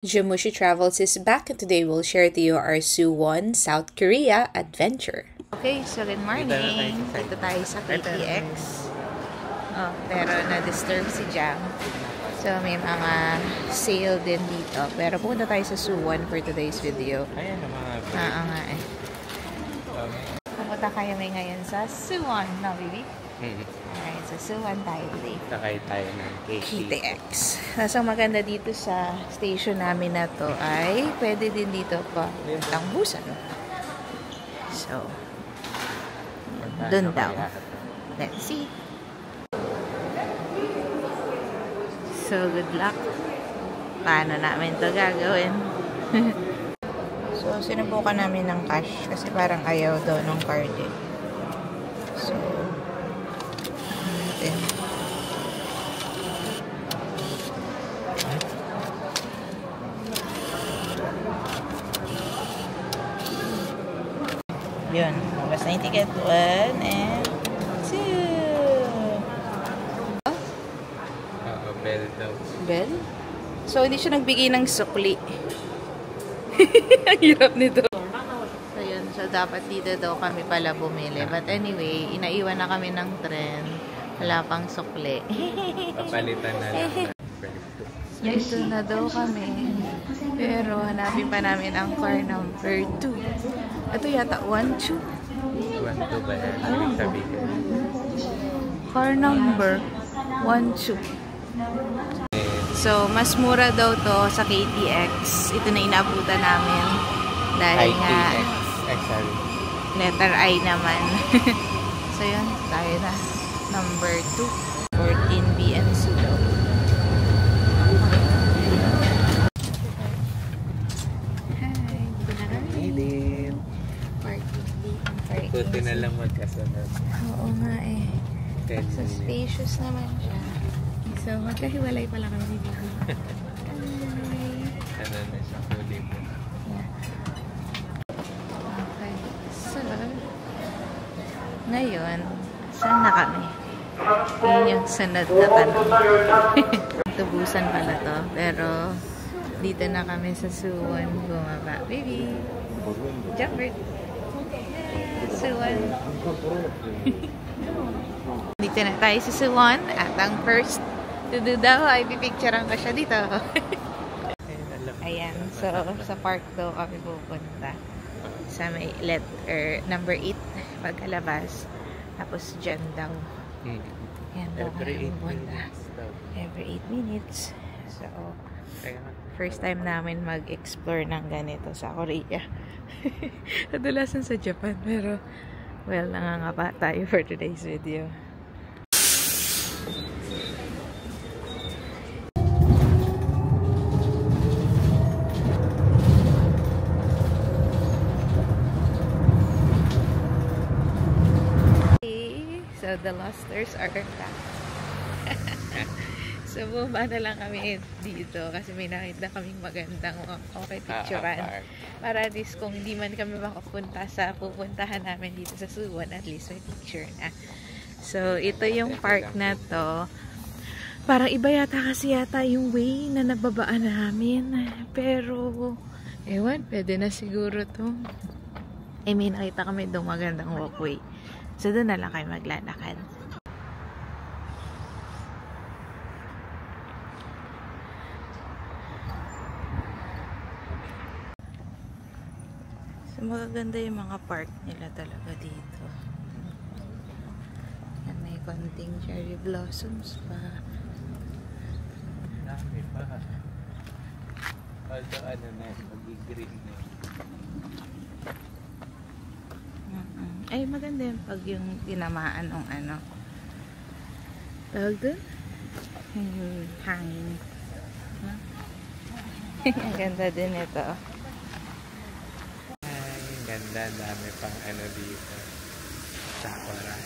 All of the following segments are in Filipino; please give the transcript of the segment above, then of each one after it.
Jamushi Travels is back and today we'll share to you our Suwon, South Korea adventure. Okay, so good morning. Dito tayo sa KTX. Oh, pero na-disturb si Jam. So may mga sale din dito. Pero pupunta tayo sa Suwon for today's video. Ayan ang mga nga eh. Pupunta kayo may ngayon sa Suwon, no baby? Alright, so Suwon tayo today. Sakay tayo ng KTX. So maganda dito sa station namin na to ay pwede din dito pa tangbusan. So, dun daw. Let's see. So, good luck. Paano namin to gagawin? So, sinubukan namin ng cash kasi parang ayaw daw ng card eh. So, natin. Yun. Labas na yung ticket. 1 and 2. Bell daw. Bell? So, hindi siya nagbigay ng sukli. Ang hirap nito. So, yun. So, dapat dito daw kami pala bumili. But anyway, inaiwan na kami ng tren. Wala pang sukli. Papalitan na lang. Dito na daw kami. Pero, hanapin pa namin ang car number 2. Ito yata 1-2. 1-2 ba yan? Ibig sabihin. Car number 1-2. So, mas mura daw to sa KTX. Ito na inaabutan namin. Dahil nga, letter I naman. So, yun. Tayo na. Number 2. 14 BNC daw. Hi. Dito na kami. Parking. Buti na lang magkasunod. Oo nga eh. So, spacious naman siya. So, magkahiwalay pala kami ni Bibi. Ano na siya, huli mo. Yeah. Okay. So, ngayon, saan na kami? Yun yung sunod na tanong. Tubusan pala to. Pero, dito na kami sa Suwon bumaba. Baby! Jumpert! Suwon! Dito na tayo sa Suwon at ang first to do daw ay pipicturean ko siya dito. Ayan, so sa park daw kami pupunta sa may letter number 8 pagkalabas, tapos dyan daw yan daw kami pupunta every 8 minutes. So first time namin mag-explore ng ganito sa Korea. Kadalasan sa Japan, pero well, nangangapa tayo for today's video. So, the losters are back. So, bumaba na lang kami dito kasi may nakita kaming magandang okay picturean. Para at least kung hindi man kami makapunta sa pupuntahan namin dito sa Suwon, at least may picture na. So, ito yung park na to. Parang iba yata kasi yata yung way na nababaan namin. Pero, ewan, pwede na siguro to. I mean, nakita kami doon magandang walkway. So, doon na lang kayo maglalakad. So, magaganda yung mga park nila talaga dito. Yan, may konting cherry blossoms pa. Dami pa. Although, ano na, mag-green na. Ay, maganda yung pag yung tinamaan ng ano. Tawag doon? Hangin. Huh? Ang ganda din ito. Ay, ganda. Dami pang ano dito. Sakura.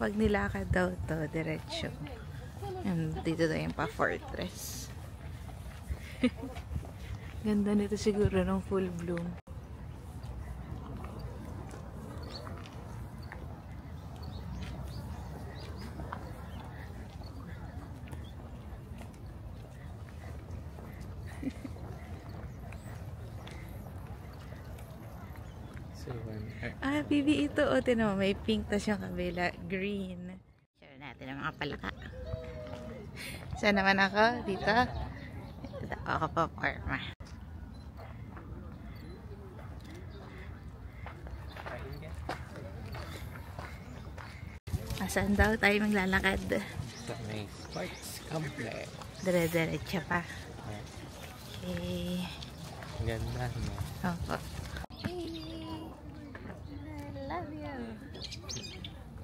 Pag nilakad daw to, diretsyo. Dito daw yung pa-fortress. Ganda nito siguro ng full bloom. Suwon. Bibi ito. O, tinan mo, may pink tas yung kabila. Green. Share natin ang mga palaka. Saan naman ako? Dito? Ito ako pa forma. Saan daw tayo maglalakad? Sa may sports complex. Dire-diretso pa. Okay. Ganda, no? Opo. Hey! I love you.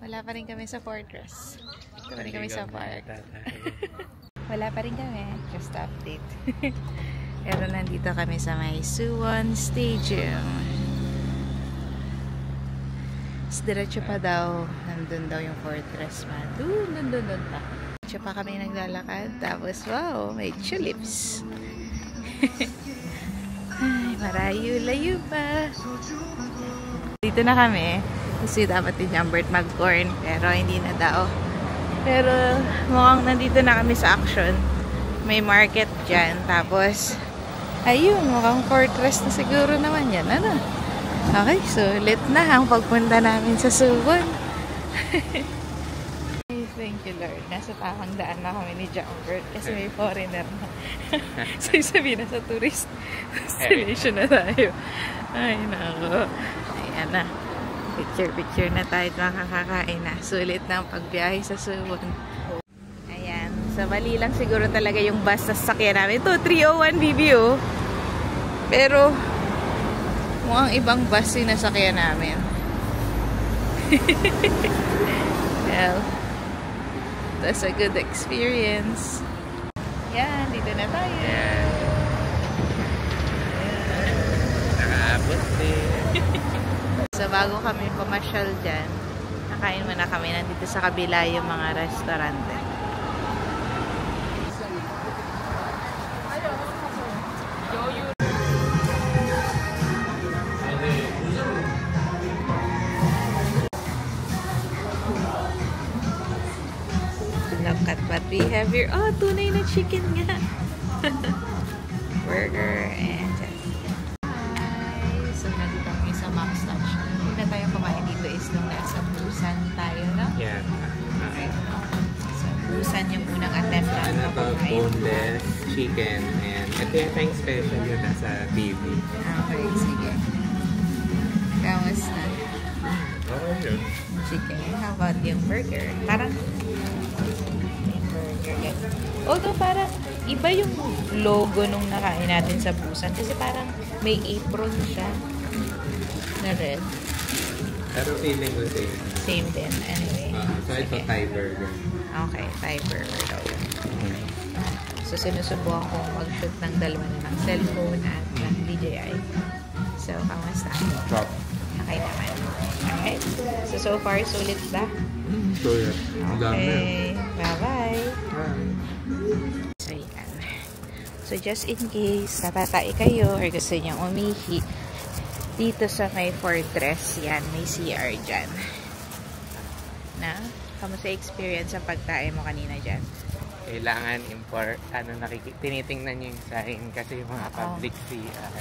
Wala pa rin kami sa Fortress. Wala pa rin kami sa park. Wala pa rin kami. Just update. Pero nandito kami sa may Suwon Stadium. Diretso pa daw. Nandun daw yung Fortress man. Nandun pa. Diretso pa kami naglalakad. Tapos, wow, may tulips. Ay, marayo-layo pa. Dito na kami. Kasi dapat din Jambert mag-corn. Pero hindi na daw. Pero mukhang nandito na kami sa action. May market dyan. Tapos, ayun, mukhang Fortress na siguro naman yan. Ano? Okay, so ulit na ang pagpunta namin sa Suwon. Thank you, Lord. Nasa tamang daan na kami ni Jambert kasi may foreigner na. So, sabihin na sa tourist destination na tayo. Ay, nako. Ayan na. Picture na tayo at makakakain na. Sulit na ang pagbiyahe sa Suwon. Ayan. Sa Bali lang siguro talaga yung bus sa sasakyan namin. Ito, 301 BBO. Pero, mukhang ibang bus yung nasakyan namin. Well, that's a good experience. Yan, dito na tayo. Yan. Nakaabot din. So, bago kami pumasyal dyan, nakain muna kami. Nandito sa kabila yung mga restaurante. Look at what we have here. Oh, tunay na chicken nga. Burger and so, nandito kami sa Max Lunch. Hindi na tayo kumain dito is nung nasa Busan tayo, no? Yan. Okay. So, Busan yung unang attempt natin Ano na to? kumain. Boneless chicken. And ito yata yung special yun nasa TV. Okay, sige. Kamusta? Okay yun. Chicken. How about yung burger? Parang yung burger. Although parang iba yung logo nung nakain natin sa Busan. Kasi parang may apron siya na red. Pero feeling ko same. Same din. Anyway. So ito Thai burger. Okay, Thai burger daw yun. So, sinusubukan ko mag-shoot ng dalawa na ng cellphone at ng DJI. So, kamusta? Chop. Okay naman. Alright. So far, sulit ba? So yan. Okay. Bye-bye. Bye. So, yan. So, just in case natatay kayo or gusto niyang umihi, dito sa may Fortress, yan, may CR dyan. Na? Kamusta experience ang pagtae mo kanina dyan? Kailangan tinitingnan nyo yung sign kasi yung mga public CR.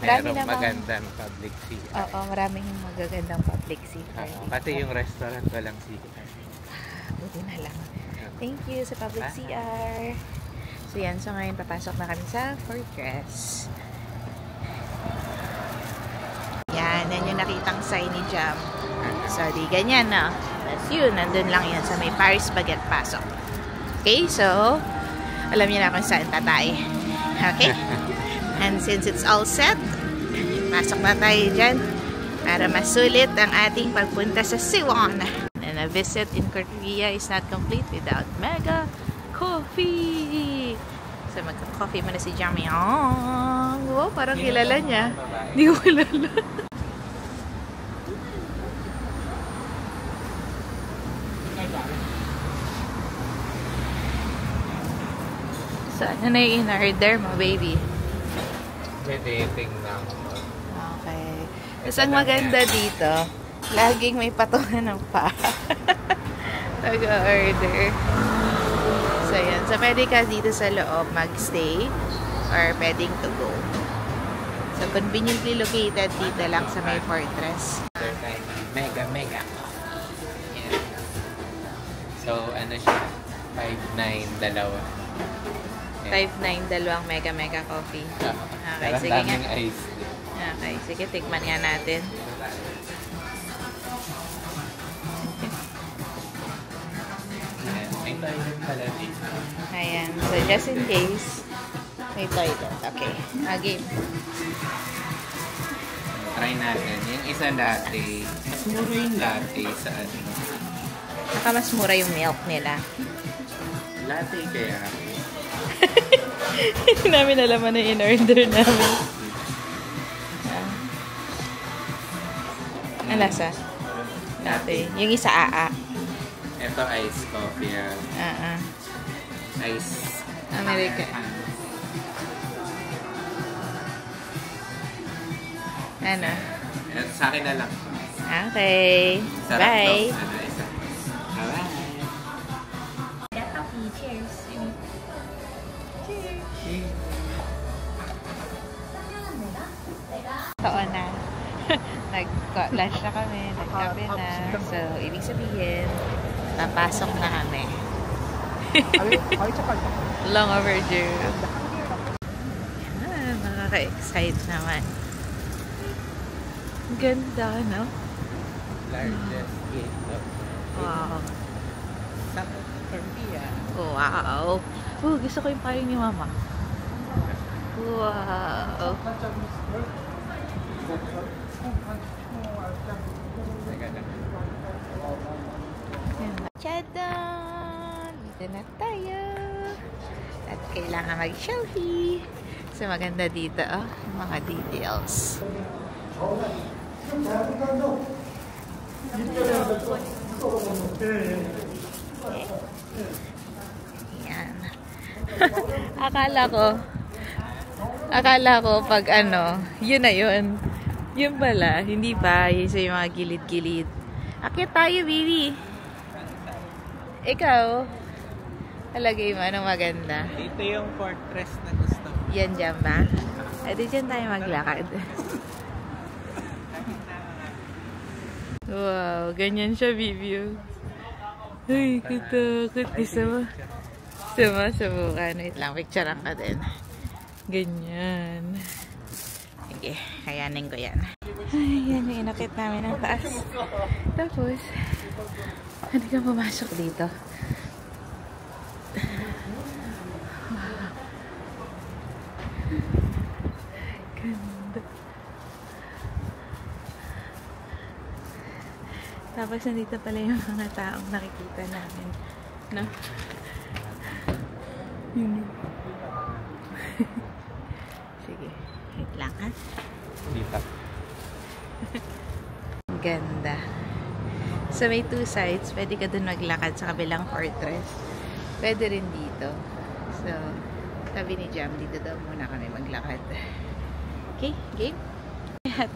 Merong magandang public CR. Oo, maraming magagandang public CR. Kasi yung restaurant walang CR. Buti na lang. Thank you sa public CR. So yan, so ngayon papasok na kami sa Fortress. Yan yung nakitang sign ni Jam. So, di ganyan, no? Tapos yun, nandun lang yan sa may Paris Baguette pasok. Okay, so, alam niyo na kung saan tatay. Okay? And since it's all set, pasok na tayo dyan para masulit ang ating pagpunta sa Suwon. And a visit in Korea is not complete without Mega Coffee. So, magka-coffee muna si Jamyong. Wow, parang kilala niya. Hindi ko kilala. So, ano na yung in-order mo, baby? Pwede tingnan mo. Okay. Tapos, ang maganda dito, laging may patungan ng pa. Nag-order. So, yan. So, pwede ka dito sa loob mag-stay or pwedeng to go. So, conveniently located dito lang sa may Fortress. Mega. Yan. So, ano siya? 5.9 dalawa. 5.9 dalawang mega coffee. Okay, sige nga. Ice. Okay, sige, tikman nga natin. Ayan, may toilet pala dito. Ayan, so just in case, may toilet. Okay, game. Try natin. Yung isa latte. Mas mura yung latte sa ano. Saka mas mura yung milk nila. Latte kaya. Hindi namin alam ano yung in-order namin. Ang lasa? Latte. Yung isa AA. Ito ice coffee. Ice. America. Ano? Sa akin na lang. Okay. Sarap Bye. to. Ano isa? Bye. Cheers. Taon na. Nag-lunch na kami, nag-kape na. So, ibig sabihin, napasok na kami. Long overdue. Yan, nakaka-excite naman. Ganda, no? Largest gate of Wow. South Korea. Wow. Gusto ko yung payo ni Mama. Wow. Tadaan! Dito na tayo. At kailangan mag-selfie. So, maganda dito, yung mga details. Yan. Akala ko pag ano, yun na yun. Yun pala, hindi pa. Yun sa yung mga gilid-gilid. Akit tayo, baby. Ikaw, talagay mo, anong maganda? Dito yung fortress na gusto ko. Yan dyan ba? Di dyan tayo maglakad. Wow, ganyan siya, Vivio. Ay, katakot. Subukan. Wait lang, picturean ka din. Ganyan. Sige, kayanin ko yan. Ay, yan yung inakit namin ng taas. Tapos, hindi ka pumasok dito. Ganda. Tapos, nandito pala yung mga taong nakikita namin. No? Yun. Sige, wait lang ha. Dito. Ganda. So, may two sides. Pwede ka dun maglakad sa kabilang fortress. Pwede rin dito. So, tabi ni Jam, dito daw muna kami maglakad. Okay, game?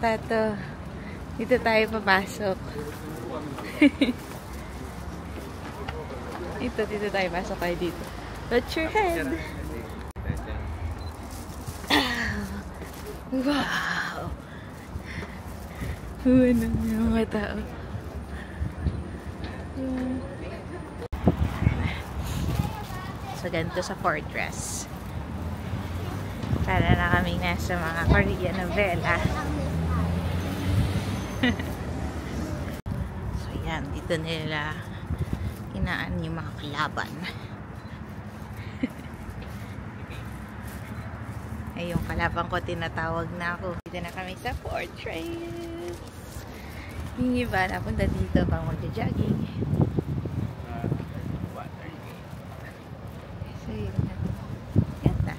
Tato. Dito tayo papasok. Dito tayo pasok kayo dito. Touch your head. Wow! Ano yung mga tao? So, ganito sa fortress. Para na kami nasa mga Korean novela. So, yan. Dito nila inaan yung mga kalaban. Ay, yung kalaban ko, tinatawag na ako. Dito na kami sa fortress. Yung iba, napunta dito pang magja-jogging. So, yun na. Ganda.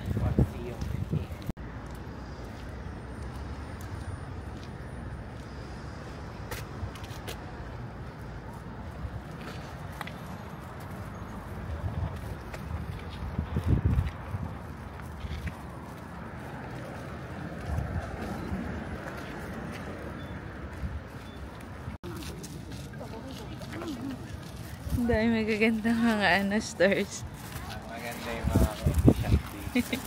Ang dami magagandang mga stores. Maganda yung mga coffee shop dito.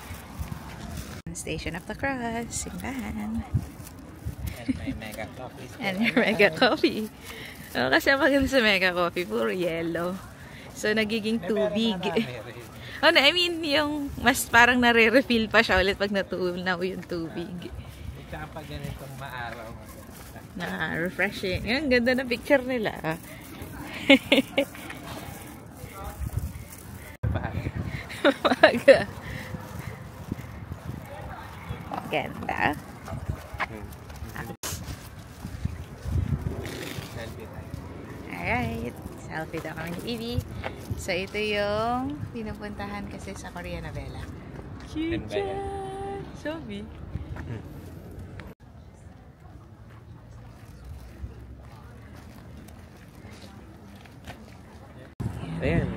Station of the Cross, simbahan. And may mega coffee. And your mega coffee. Oh, kasi ang maganda sa mega coffee, puro yellow. So, nagiging tubig. Oh, no, I mean, yung mas parang nare-refill pa siya ulit pag natunaw yung tubig. Ika pa ganitong maaraw. Na-refreshing. Ang ganda ng picture nila. Maga. Ganda. Alright. Selfie daw kami ni Evie. So, ito yung pinupuntahan kasi sa Korea Novela. Cute yan! Sobi. Ayan.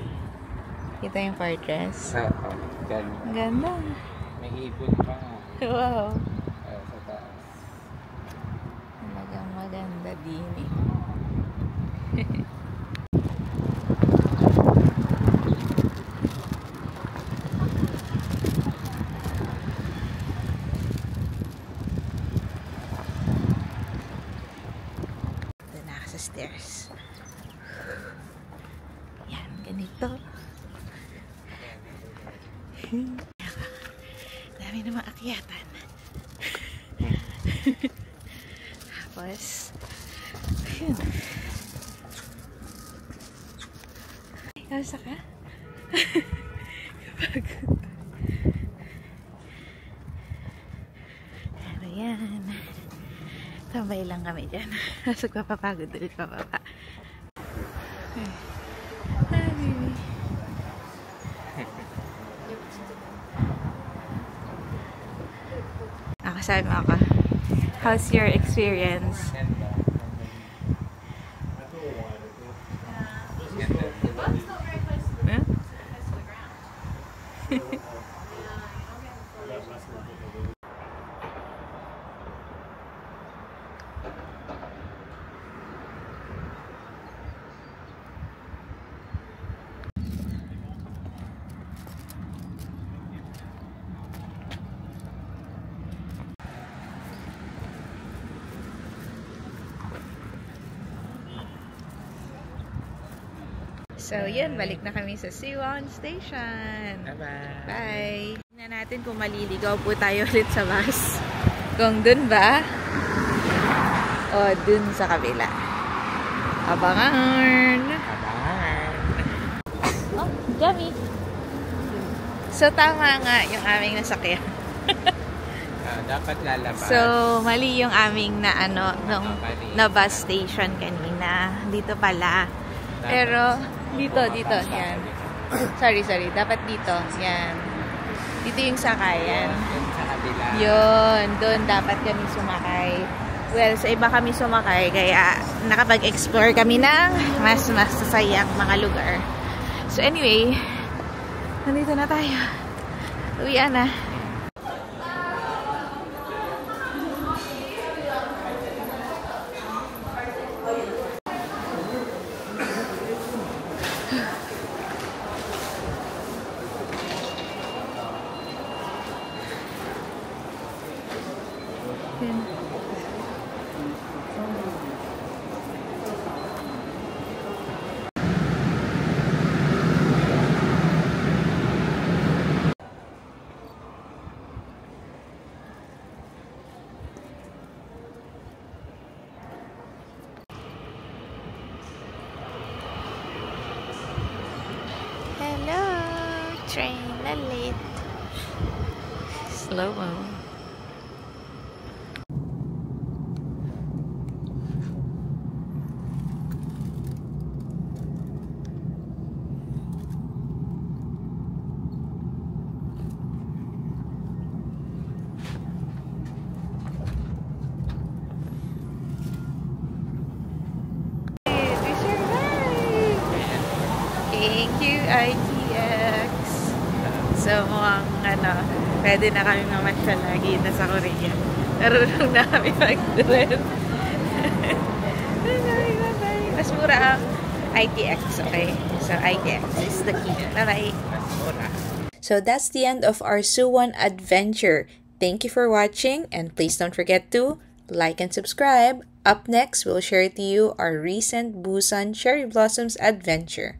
Kita yung fortress. Oo. Ganda. Ang ganda. May ibon pa nga. Wow. Sa taas. Talagang maganda din eh. Ito na ako sa stairs. Yan, ganito. Dami namang akyatan. Tapos, ayun. Kamusta ka? Kapagod. Pero yan. Tambay lang kami dyan. Masag papapagod ulit pababa. Ay, baby. Sabi mo ako, how's your experience? Huh? So, yun. Balik na kami sa Suwon Station. Bye-bye. Bye! Tingnan natin kung maliligaw po tayo ulit sa bus. Kung dun ba? O dun sa kabila. Abangan! Abangan! Oh, Jami! So, tama nga yung aming nasakyan. Dapat lalabas. So, mali yung aming na ano, na bus station kanina. Dito pala. Pero, dito, yan. Sorry. Dapat dito. Yan. Dito yung sakayan. Yun. Doon dapat kami sumakay. Well, sa iba kami sumakay. Kaya, nakapag-explore kami ng mas masasayang mga lugar. So, anyway, nandito na tayo. Uwian na. Hello, train na late. Slow-mo. We survived! Thank you, ITX. So, mukhang pwede na kami mamasyal lagi na sa Korea. Narunong na kami mag-drive. Mas mura ang ITX, okay? So, ITX is the key. Bye-bye! So that's the end of our Suwon adventure. Thank you for watching, and please don't forget to like and subscribe. Up next, we'll share to you our recent Busan Cherry Blossoms adventure.